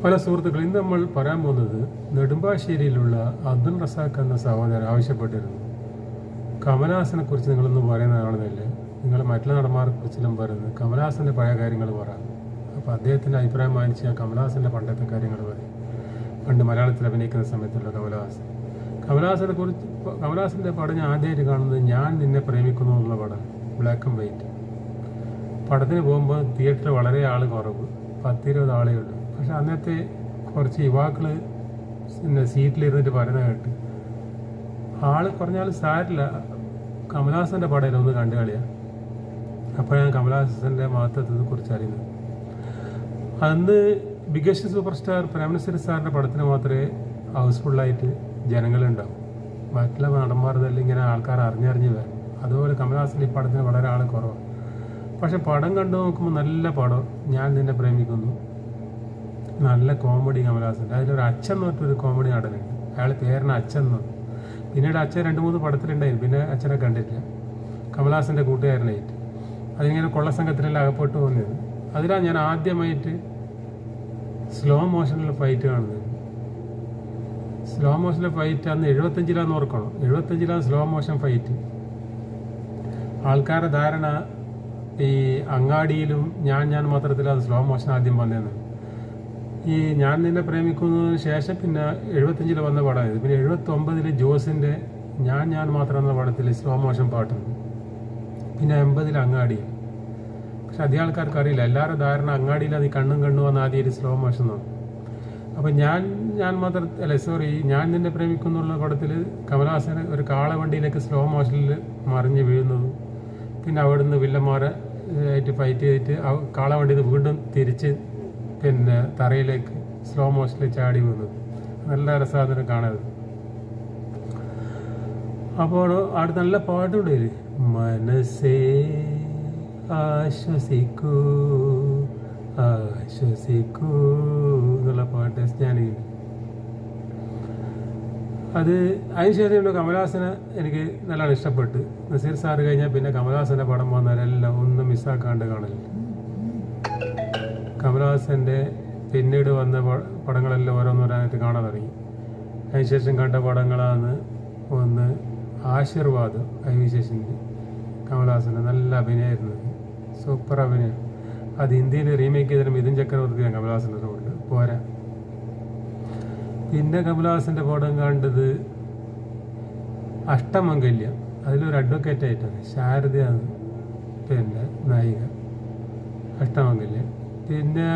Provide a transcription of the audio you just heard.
പല സുഹൃത്തുക്കൾ ഇന്ന് നമ്മൾ പറയാൻ പോകുന്നത് നെടുമ്പാശ്ശേരിയിലുള്ള അബ്ദുൾ റസാഖ് എന്ന സഹോദരൻ ആവശ്യപ്പെട്ടിരുന്നു. കമലഹാസനെ കുറിച്ച് നിങ്ങളൊന്നും പറയുന്നതാണെന്നല്ലേ, നിങ്ങൾ മറ്റുള്ള നടന്മാരെ കുറിച്ചെല്ലാം പറയുന്നത് കമലഹാസൻ്റെ പഴയ കാര്യങ്ങൾ പറയാം. അപ്പോൾ അദ്ദേഹത്തിൻ്റെ അഭിപ്രായം മാനിച്ച് ഞാൻ കമലഹാസൻ്റെ പണ്ടത്തെ കാര്യങ്ങൾ പറയും. പണ്ട് മലയാളത്തിൽ അഭിനയിക്കുന്ന സമയത്തുള്ള കമലഹാസൻ്റെ പടം ഞാൻ ആദ്യമായിട്ട് കാണുന്നത് ഞാൻ നിന്നെ പ്രേമിക്കുന്നു എന്നുള്ള പടം, ബ്ലാക്ക് ആൻഡ് വൈറ്റ്. പടത്തിന് പോകുമ്പോൾ തിയേറ്ററിൽ വളരെ ആൾ കുറവ്, 10-20 ആളേ ഉള്ളൂ. പക്ഷെ അന്നത്തെ കുറച്ച് യുവാക്കൾ പിന്നെ സീറ്റിലിരുന്നിട്ട് പറയുന്നത് കേട്ട് ആൾ കുറഞ്ഞാൽ സാരില്ല, കമലഹാസൻ്റെ പടയിൽ ഒന്ന് കണ്ടു കളിയാ. അപ്പോൾ ഞാൻ കമലഹാസൻ്റെ മഹത്വത്തെ കുറിച്ച് അറിയുന്നത്. അന്ന് ബിഗസ്റ്റ് സൂപ്പർ സ്റ്റാർ പ്രേംനസീർ സാറിൻ്റെ പടത്തിന് മാത്രമേ ഹൗസ്ഫുള്ളായിട്ട് ജനങ്ങളുണ്ടാവും. മറ്റുള്ള നടന്മാർന്നെല്ലാം ഇങ്ങനെ ആൾക്കാർ അറിഞ്ഞറിഞ്ഞ് വരും. അതുപോലെ കമലഹാസൻ ഈ പടത്തിന് വളരെ ആൾ കുറവാണ്. പക്ഷെ പടം കണ്ടു നോക്കുമ്പോൾ നല്ല പടം, ഞാൻ നിന്നെ പ്രേമിക്കുന്നു, നല്ല കോമഡി കമലഹാസൻ. അതിലൊരു അച്ഛൻ എന്ന് പറഞ്ഞൊരു കോമഡി നടനുണ്ട്, അയാൾ പേരിന് അച്ഛൻ എന്ന്. പിന്നീട് അച്ഛൻ 2-3 പടത്തിലുണ്ടായിരുന്നു, പിന്നെ അച്ഛനെ കണ്ടിട്ടില്ല. കമലഹാസൻ്റെ കൂട്ടുകാരനായിട്ട് അതിങ്ങനെ കൊള്ളസംഘത്തിലെല്ലാം അകപ്പെട്ടു പോകുന്നത്. അതിലാണ് ഞാൻ ആദ്യമായിട്ട് സ്ലോ മോഷനിൽ ഫൈറ്റ് കാണുന്നത്. സ്ലോ മോഷനിലെ ഫൈറ്റ് അന്ന് 75-ലാന്ന് ഓർക്കണം, 75-ലാണ് സ്ലോ മോഷൻ ഫൈറ്റ്. ആൾക്കാരുടെ ധാരണ ഈ അങ്ങാടിയിലും ഞാൻ മാത്രത്തിലാണ് സ്ലോ മോഷൻ ആദ്യം വന്നതെന്ന്. ഈ ഞാൻ നിന്നെ പ്രേമിക്കുന്നതിന് ശേഷം പിന്നെ 75-ൽ വന്ന പടമായത്. പിന്നെ 79-ൽ ജോസിൻ്റെ ഞാൻ മാത്രം എന്ന പടത്തിൽ സ്ലോ മോഷൻ പാട്ടുണ്ട്. പിന്നെ 80-ൽ അങ്ങാടി. പക്ഷെ അധികം ആൾക്കാർക്ക് അറിയില്ല, എല്ലാവരും ധാരണ അങ്ങാടിയിൽ അത് കണ്ണും വന്ന ആദ്യം സ്ലോ മോഷൻ എന്നാണ്. അപ്പം ഞാൻ നിന്നെ പ്രേമിക്കുന്നുള്ള പടത്തിൽ കമലഹാസൻ ഒരു കാളവണ്ടിയിലേക്ക് സ്ലോ മോഷനിൽ മറിഞ്ഞ് വീഴുന്നതും, പിന്നെ അവിടുന്ന് വില്ലന്മാരെ ആയിട്ട് ഫൈറ്റ് ചെയ്തിട്ട് കാളവണ്ടിയിൽ നിന്ന് വീണ്ടും തിരിച്ച് പിന്നെ തറയിലേക്ക് സ്ലോ മോഷനിൽ ചാടി വീഴുന്നത് നല്ല രസാദനം കാണരുത്. അപ്പോൾ അവിടെ നല്ല പാട്ടുണ്ട്, മനസ്സേ ആശ്വസിക്കൂ ആശ്വസിക്കൂ എന്നുള്ള പാട്ട് ഞാൻ അതിനുശേഷം കമലഹാസനെ എനിക്ക് നല്ലോണം ഇഷ്ടപ്പെട്ട്. നസീർ സാറ് കഴിഞ്ഞാൽ പിന്നെ കമലഹാസൻ്റെ പടം വന്നാലെല്ലാം ഒന്നും മിസ്സാക്കാണ്ട് കാണലില്ല. കമലഹാസൻ്റെ പിന്നീട് വന്ന പടങ്ങളെല്ലാം ഓരോന്നോരായിട്ട് കാണാൻ തുടങ്ങി. അതിനുശേഷം കണ്ട പടങ്ങളാണ് ഒന്ന് ആശീർവാദം, അതിനുശേഷം കമലഹാസൻ്റെ നല്ല അഭിനയമായിരുന്നു, സൂപ്പർ അഭിനയം. അത് ഇന്ത്യയിൽ റീമേക്ക് ചെയ്തിട്ട് മിഥുൻ ചക്രവർത്തിയാണ് കമലഹാസൻ്റെ റോളിൽ പോരാ. പിന്നെ കമലഹാസൻ്റെ പടം കണ്ടത് അഷ്ടമംഗല്യം, അതിലൊരു അഡ്വക്കേറ്റായിട്ടാണ്, ശാരദയാണ് പിന്നെ നായിക, അഷ്ടമംഗല്യം. പിന്നെ